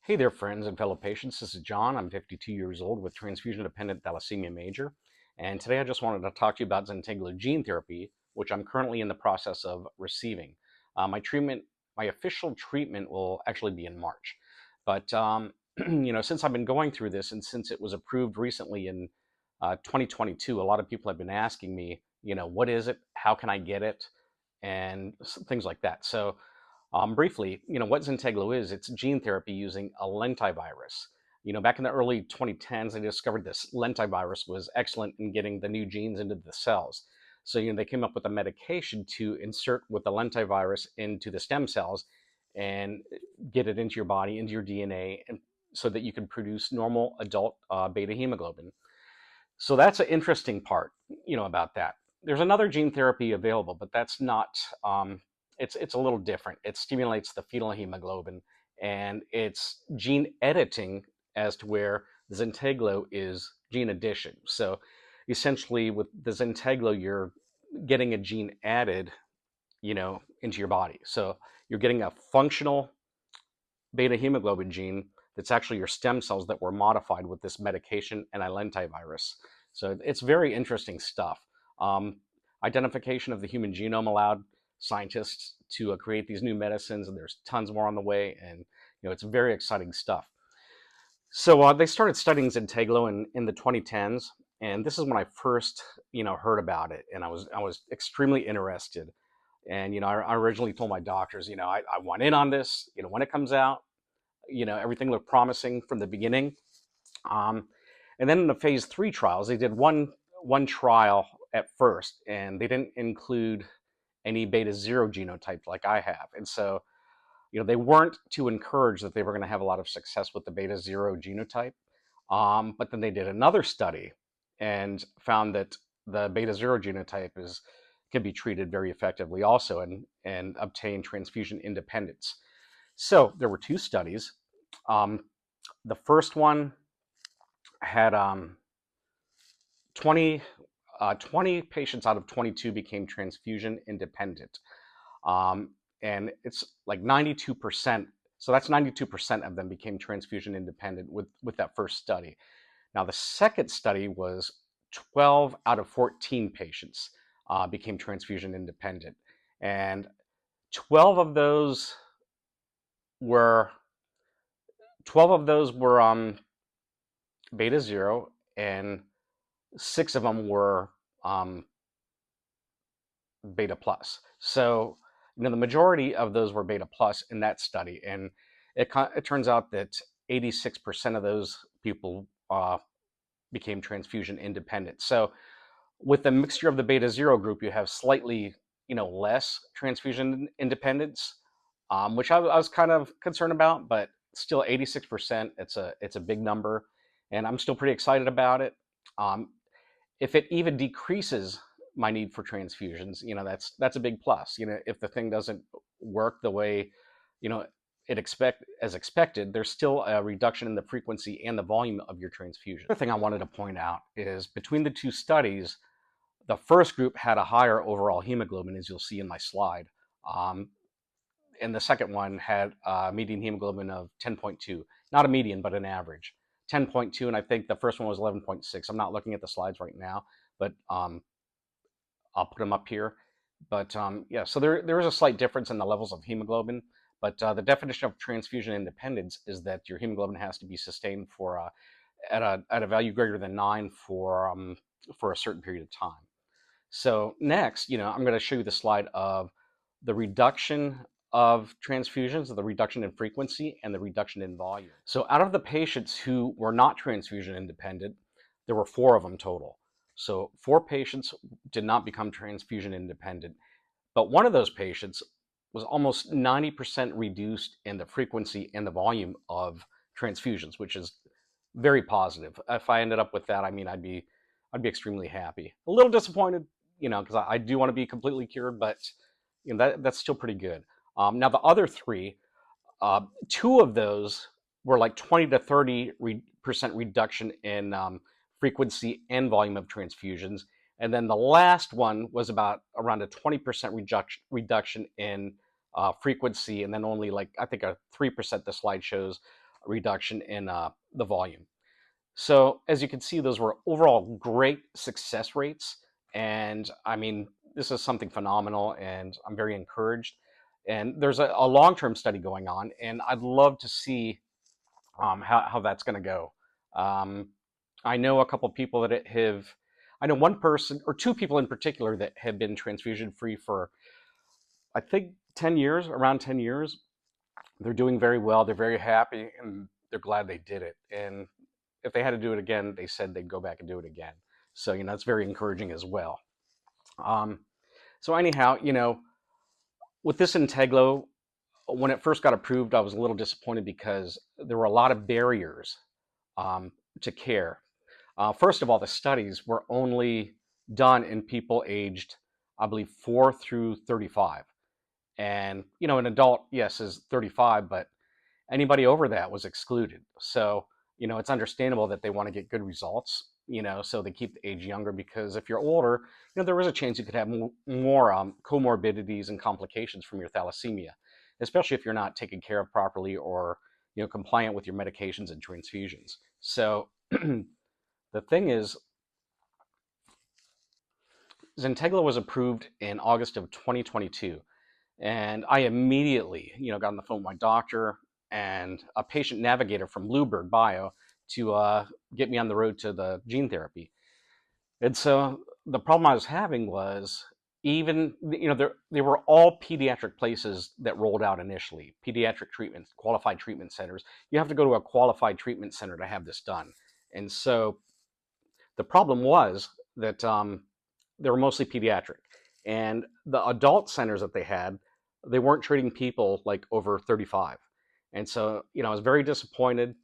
Hey there, friends and fellow patients. This is John. I'm 52 years old with transfusion-dependent thalassemia major. And today I just wanted to talk to you about Zynteglo gene therapy, which I'm currently in the process of receiving. My official treatment will actually be in March. But, since I've been going through this and since it was approved recently in 2022, a lot of people have been asking me, what is it? How can I get it? And things like that. So briefly, what Zynteglo is, it's gene therapy using a lentivirus. Back in the early 2010s, they discovered this lentivirus was excellent in getting the new genes into the cells. So, they came up with a medication to insert with the lentivirus into the stem cells and get it into your body, into your DNA, and so that you can produce normal adult beta hemoglobin. So that's an interesting part, about that. There's another gene therapy available, but that's not. It's a little different. It stimulates the fetal hemoglobin, and it's gene editing as to where the Zynteglo is gene addition. So essentially, with the Zynteglo, you're getting a gene added, into your body. So you're getting a functional beta hemoglobin gene that's actually your stem cells that were modified with this medication and a lentivirus. So it's very interesting stuff. Um, Identification of the human genome allowed scientists to create these new medicines, and there's tons more on the way, and it's very exciting stuff. So they started studying Zynteglo in the 2010s, and this is when I first heard about it, and I was extremely interested. And I originally told my doctors, I want in on this. When it comes out, everything looked promising from the beginning. Um, and then in the phase 3 trials, they did one trial at first, and they didn't include any beta zero genotype like I have. And so, they weren't too encouraged that they were going to have a lot of success with the beta zero genotype. But then they did another study and found that the beta zero genotype can be treated very effectively also and obtain transfusion independence. So there were two studies. Um, the first one had 20, 20 patients out of 22 became transfusion independent. And it's like 92%. So that's 92% of them became transfusion independent with that first study. Now, the second study was 12 out of 14 patients became transfusion independent. And 12 of those were 12 of those were beta zero, and 6 of them were beta plus. So, the majority of those were beta plus in that study, and it turns out that 86% of those people became transfusion independent. So, with the mixture of the beta zero group, you have slightly, less transfusion independence, which I was kind of concerned about, but still 86%. It's a big number, and I'm still pretty excited about it. Um, if it even decreases my need for transfusions, that's a big plus. If the thing doesn't work the way, you know, as expected, there's still a reduction in the frequency and the volume of your transfusion. The other thing I wanted to point out is between the two studies, the first group had a higher overall hemoglobin, as you'll see in my slide. Um, and the second one had a median hemoglobin of 10.2, not a median, but an average. 10.2, and I think the first one was 11.6. I'm not looking at the slides right now, but I'll put them up here. But yeah, so there is a slight difference in the levels of hemoglobin, but the definition of transfusion independence is that your hemoglobin has to be sustained for at a value greater than 9 for a certain period of time. So next, I'm going to show you the slide of the reduction of transfusions, the reduction in frequency, and the reduction in volume. So out of the patients who were not transfusion independent, there were 4 of them total. So 4 patients did not become transfusion independent, but one of those patients was almost 90% reduced in the frequency and the volume of transfusions, which is very positive. If I ended up with that, I mean, I'd be extremely happy. A little disappointed, because I do want to be completely cured, but that's still pretty good. Now the other 3, 2 of those were like 20 to 30% reduction in frequency and volume of transfusions, and then the last one was about around a 20% reduction in frequency, and then only like I think a 3% the slide shows reduction in the volume. So as you can see, those were overall great success rates. And I mean, this is something phenomenal, and I'm very encouraged. And there's a long-term study going on, and I'd love to see how that's going to go. Um, I know a couple people that I know one person or two people in particular that have been transfusion free for, I think, 10 years, around 10 years. They're doing very well. They're very happy, and they're glad they did it. And if they had to do it again, they said they'd go back and do it again. So, it's very encouraging as well. Um, so anyhow, with this Integlo, when it first got approved, I was a little disappointed because there were a lot of barriers to care. First of all, the studies were only done in people aged, I believe, 4 through 35. And, an adult, yes, is 35, but anybody over that was excluded. So, it's understandable that they want to get good results, so they keep the age younger, because if you're older, there is a chance you could have more comorbidities and complications from your thalassemia, especially if you're not taken care of properly or, compliant with your medications and transfusions. So the thing is, Zynteglo was approved in August of 2022. And I immediately, got on the phone with my doctor and a patient navigator from Bluebird Bio to get me on the road to the gene therapy. And so the problem I was having was, even, they were all pediatric places that rolled out initially, pediatric treatments, qualified treatment centers. You have to go to a qualified treatment center to have this done. And so the problem was that they were mostly pediatric. And the adult centers that they had, they weren't treating people like over 35. And so, I was very disappointed,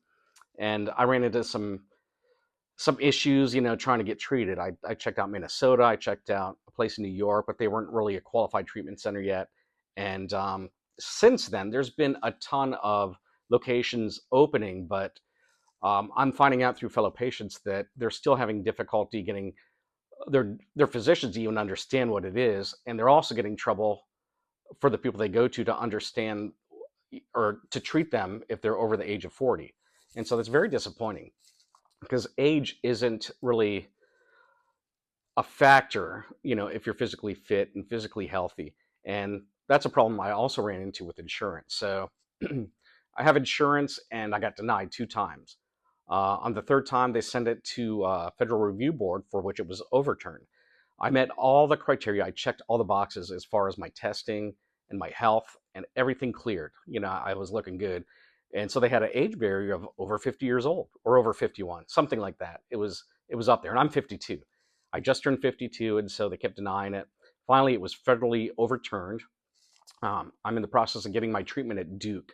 and I ran into some issues, trying to get treated. I checked out Minnesota, I checked out a place in New York, but they weren't really a qualified treatment center yet. And since then, there's been a ton of locations opening, but I'm finding out through fellow patients that they're still having difficulty getting their physicians to even understand what it is, and they're also getting trouble for the people they go to understand or to treat them if they're over the age of 40. And so that's very disappointing, because age isn't really a factor, if you're physically fit and physically healthy. And that's a problem I also ran into with insurance. So I have insurance, and I got denied 2 times. On the third time, they sent it to Federal Review Board, for which it was overturned. I met all the criteria. I checked all the boxes as far as my testing and my health, and everything cleared. I was looking good. And so they had an age barrier of over 50 years old or over 51, something like that. It was up there, and I'm 52. I just turned 52, and so they kept denying it. Finally, it was federally overturned. I'm in the process of getting my treatment at Duke,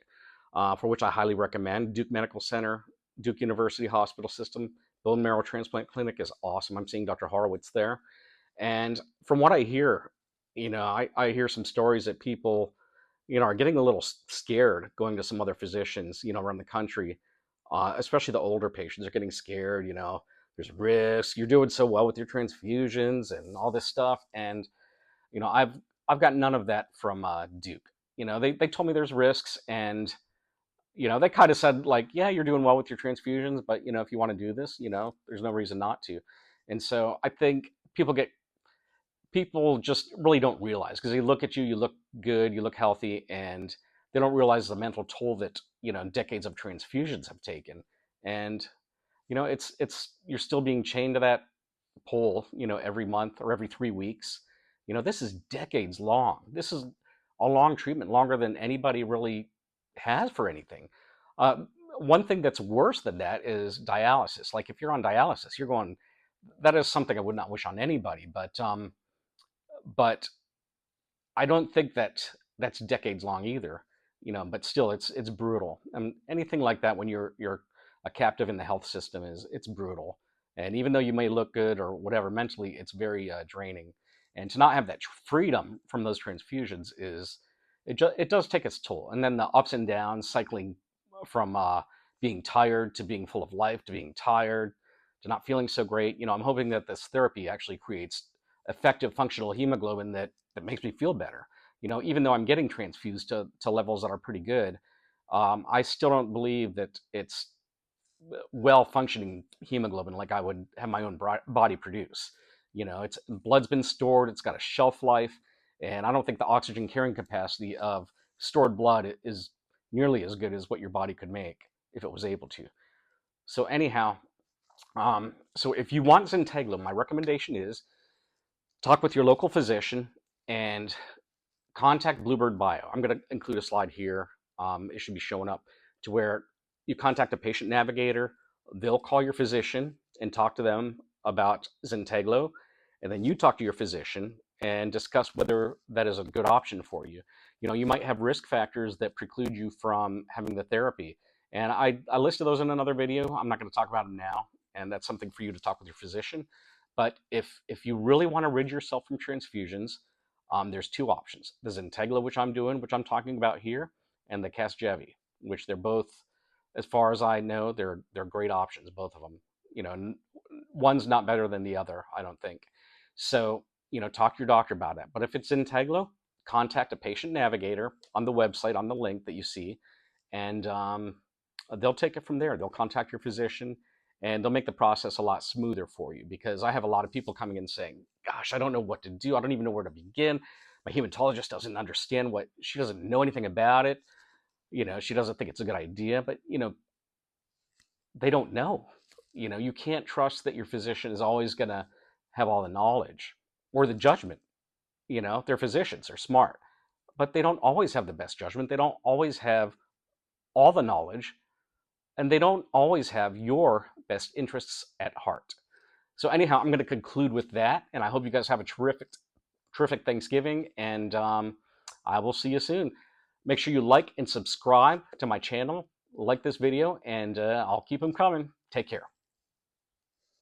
for which I highly recommend. Duke Medical Center, Duke University Hospital System, bone marrow transplant clinic is awesome. I'm seeing Dr. Horowitz there. And from what I hear, I hear some stories that people, are getting a little scared going to some other physicians, around the country, especially the older patients are getting scared. There's risks. You're doing so well with your transfusions and all this stuff. And, I've got none of that from Duke. They told me there's risks, and they kind of said, like, yeah, you're doing well with your transfusions, but if you want to do this, there's no reason not to. And so I think people just really don't realize, because they look at you, you look good, you look healthy, and they don't realize the mental toll that decades of transfusions have taken. And it's you're still being chained to that pole, every month or every 3 weeks. This is decades long. This is a long treatment, longer than anybody really has for anything. Uh, One thing that's worse than that is dialysis. Like, if you're on dialysis, you're going. That is something I would not wish on anybody. But I don't think that's decades long either. But still, it's brutal. And anything like that, when you're a captive in the health system, it's brutal. And even though you may look good or whatever, mentally, it's very draining. And to not have that freedom from those transfusions it does take its toll. And then the ups and downs, cycling from being tired to being full of life to being tired to not feeling so great. I'm hoping that this therapy actually creates effective functional hemoglobin that makes me feel better. Even though I'm getting transfused to levels that are pretty good, I still don't believe that it's well-functioning hemoglobin like I would have my own body produce. It's blood's been stored, it's got a shelf life, and I don't think the oxygen carrying capacity of stored blood is nearly as good as what your body could make if it was able to. So anyhow, so if you want Zynteglo, my recommendation is talk with your local physician and contact Bluebird Bio. I'm going to include a slide here. It should be showing up to where you contact a patient navigator. They'll call your physician and talk to them about Zynteglo, and then you talk to your physician and discuss whether that is a good option for you. You might have risk factors that preclude you from having the therapy, and I listed those in another video. I'm not going to talk about them now, and that's something for you to talk with your physician. But if you really want to rid yourself from transfusions, there's two options: the Zynteglo, which I'm doing, which I'm talking about here, and the Casgevy, which they're both, as far as I know, they're great options, both of them. One's not better than the other, I don't think. So talk to your doctor about that. But if it's Zynteglo, contact a patient navigator on the website on the link that you see, and they'll take it from there. They'll contact your physician, and they'll make the process a lot smoother for you, because I have a lot of people coming in saying, gosh, I don't know what to do. I don't even know where to begin. My hematologist doesn't understand she doesn't know anything about it. She doesn't think it's a good idea, but they don't know. You can't trust that your physician is always going to have all the knowledge or the judgment. They're physicians, they're smart, but they don't always have the best judgment. They don't always have all the knowledge, and they don't always have your best interests at heart. So anyhow, I'm going to conclude with that, and I hope you guys have a terrific Thanksgiving, and I will see you soon. Make sure you like and subscribe to my channel, like this video, and I'll keep them coming. Take care.